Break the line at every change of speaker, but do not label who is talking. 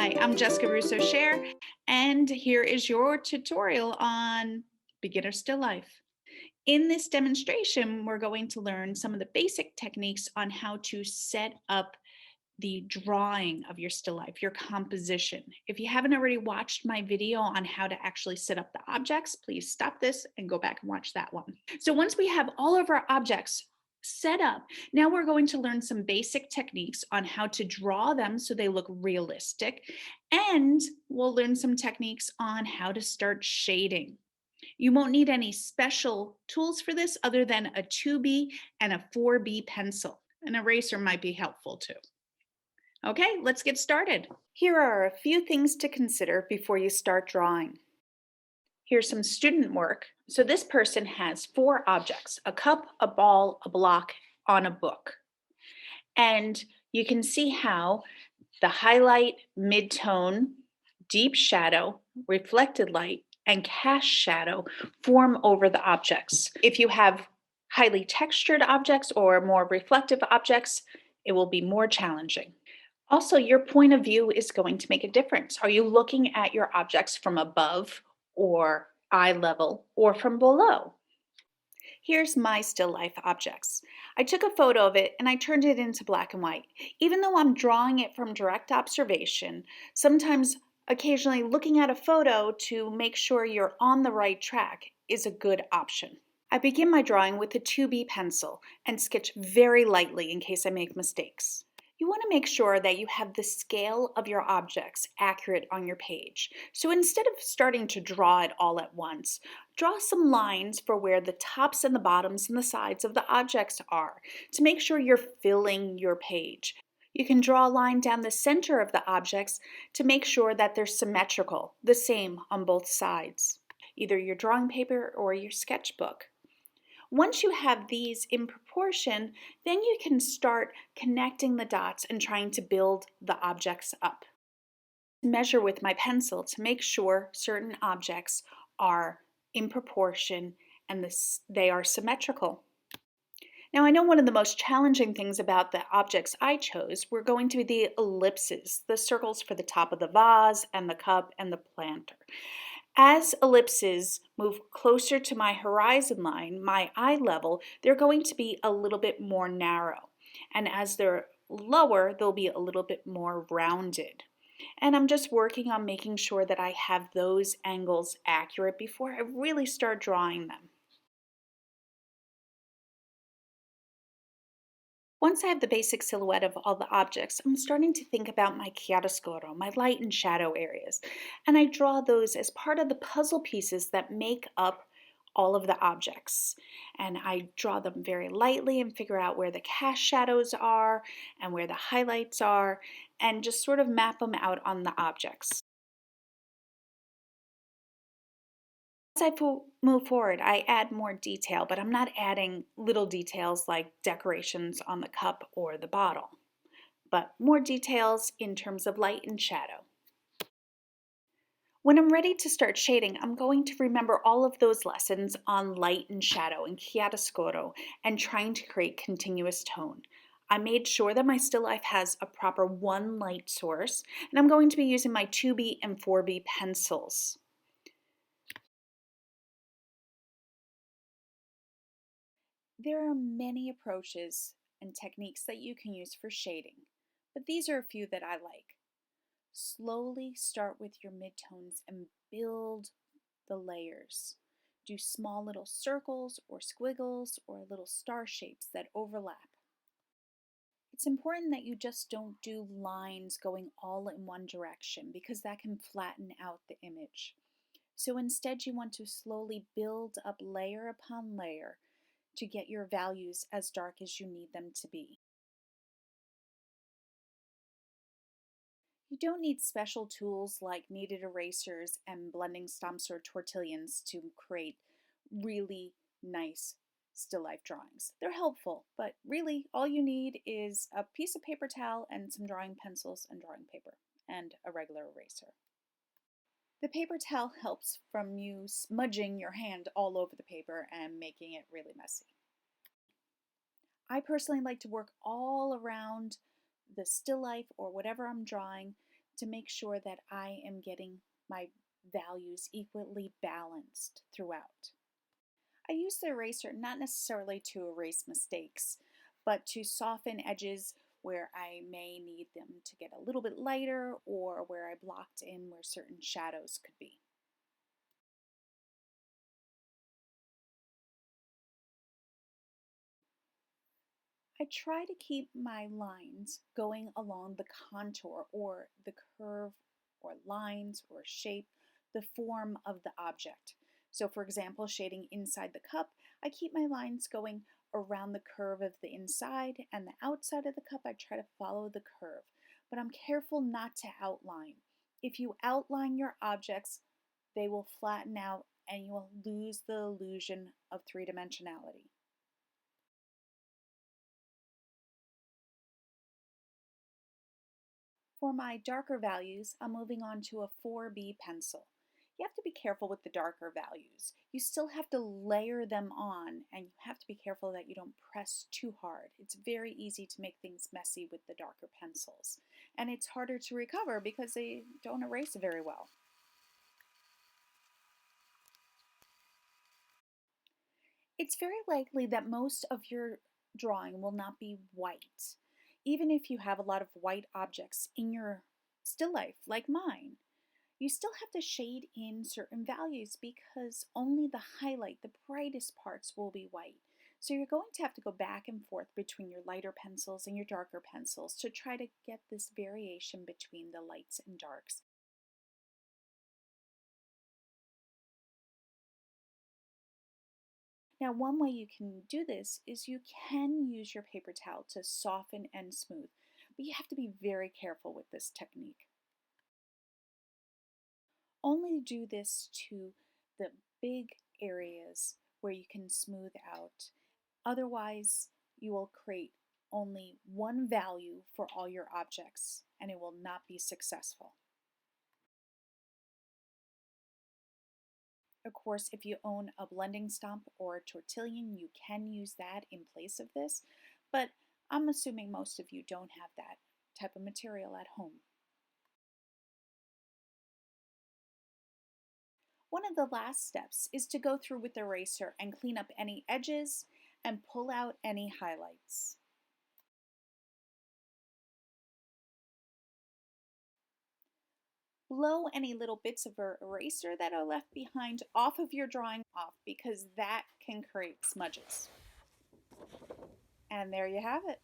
Hi, I'm Jessica Russo-Share, and here is your tutorial on beginner still life. In this demonstration, we're going to learn some of the basic techniques on how to set up the drawing of your still life, your composition. If you haven't already watched my video on how to actually set up the objects, please stop this and go back and watch that one. So once we have all of our objects set up, now we're going to learn some basic techniques on how to draw them so they look realistic, and we'll learn some techniques on how to start shading. You won't need any special tools for this other than a 2B and a 4B pencil. An eraser might be helpful too. Okay, let's get started. Here are a few things to consider before you start drawing. Here's some student work. So this person has 4 objects: a cup, a ball, a block, on a book. And you can see how the highlight, midtone, deep shadow, reflected light, and cast shadow form over the objects. If you have highly textured objects or more reflective objects, it will be more challenging. Also, your point of view is going to make a difference. Are you looking at your objects from above or eye level or from below? Here's my still life objects. I took a photo of it and I turned it into black and white. Even though I'm drawing it from direct observation, sometimes occasionally looking at a photo to make sure you're on the right track is a good option. I begin my drawing with a 2B pencil and sketch very lightly in case I make mistakes. You want to make sure that you have the scale of your objects accurate on your page. So instead of starting to draw it all at once, draw some lines for where the tops and the bottoms and the sides of the objects are to make sure you're filling your page. You can draw a line down the center of the objects to make sure that they're symmetrical, the same on both sides, either your drawing paper or your sketchbook. Once you have these in proportion, then you can start connecting the dots and trying to build the objects up. Measure with my pencil to make sure certain objects are in proportion and they are symmetrical. Now, I know one of the most challenging things about the objects I chose were going to be the ellipses, the circles for the top of the vase and the cup and the planter. As ellipses move closer to my horizon line, my eye level, they're going to be a little bit more narrow. And as they're lower, they'll be a little bit more rounded. And I'm just working on making sure that I have those angles accurate before I really start drawing them. Once I have the basic silhouette of all the objects, I'm starting to think about my chiaroscuro, my light and shadow areas. And I draw those as part of the puzzle pieces that make up all of the objects. And I draw them very lightly and figure out where the cast shadows are and where the highlights are, and just sort of map them out on the objects. As I move forward, I add more detail, but I'm not adding little details like decorations on the cup or the bottle, but more details in terms of light and shadow. When I'm ready to start shading, I'm going to remember all of those lessons on light and shadow and chiaroscuro and trying to create continuous tone. I made sure that my still life has a proper one light source, and I'm going to be using my 2B and 4B pencils. There are many approaches and techniques that you can use for shading, but these are a few that I like. Slowly start with your midtones and build the layers. Do small little circles or squiggles or little star shapes that overlap. It's important that you just don't do lines going all in one direction because that can flatten out the image. So instead you want to slowly build up layer upon layer to get your values as dark as you need them to be. You don't need special tools like kneaded erasers and blending stumps or tortillons to create really nice still life drawings. They're helpful, but really all you need is a piece of paper towel and some drawing pencils and drawing paper and a regular eraser. The paper towel helps from you smudging your hand all over the paper and making it really messy. I personally like to work all around the still life or whatever I'm drawing to make sure that I am getting my values equally balanced throughout. I use the eraser not necessarily to erase mistakes, but to soften edges where I may need them to get a little bit lighter or where I blocked in where certain shadows could be. I try to keep my lines going along the contour or the curve or lines or shape, the form of the object. So for example, shading inside the cup, I keep my lines going around the curve of the inside, and the outside of the cup, I try to follow the curve. But I'm careful not to outline. If you outline your objects, they will flatten out and you will lose the illusion of three-dimensionality. For my darker values, I'm moving on to a 4B pencil. You have to be careful with the darker values. You still have to layer them on, and you have to be careful that you don't press too hard. It's very easy to make things messy with the darker pencils. And it's harder to recover because they don't erase very well. It's very likely that most of your drawing will not be white. Even if you have a lot of white objects in your still life, like mine, you still have to shade in certain values because only the highlight, the brightest parts will be white. So you're going to have to go back and forth between your lighter pencils and your darker pencils to try to get this variation between the lights and darks. Now, one way you can do this is you can use your paper towel to soften and smooth, but you have to be very careful with this technique. Only do this to the big areas where you can smooth out. Otherwise, you will create only one value for all your objects and it will not be successful. Of course, if you own a blending stump or a tortillon, you can use that in place of this, but I'm assuming most of you don't have that type of material at home. One of the last steps is to go through with the eraser and clean up any edges and pull out any highlights. Blow any little bits of eraser that are left behind off of your drawing off because that can create smudges. And there you have it.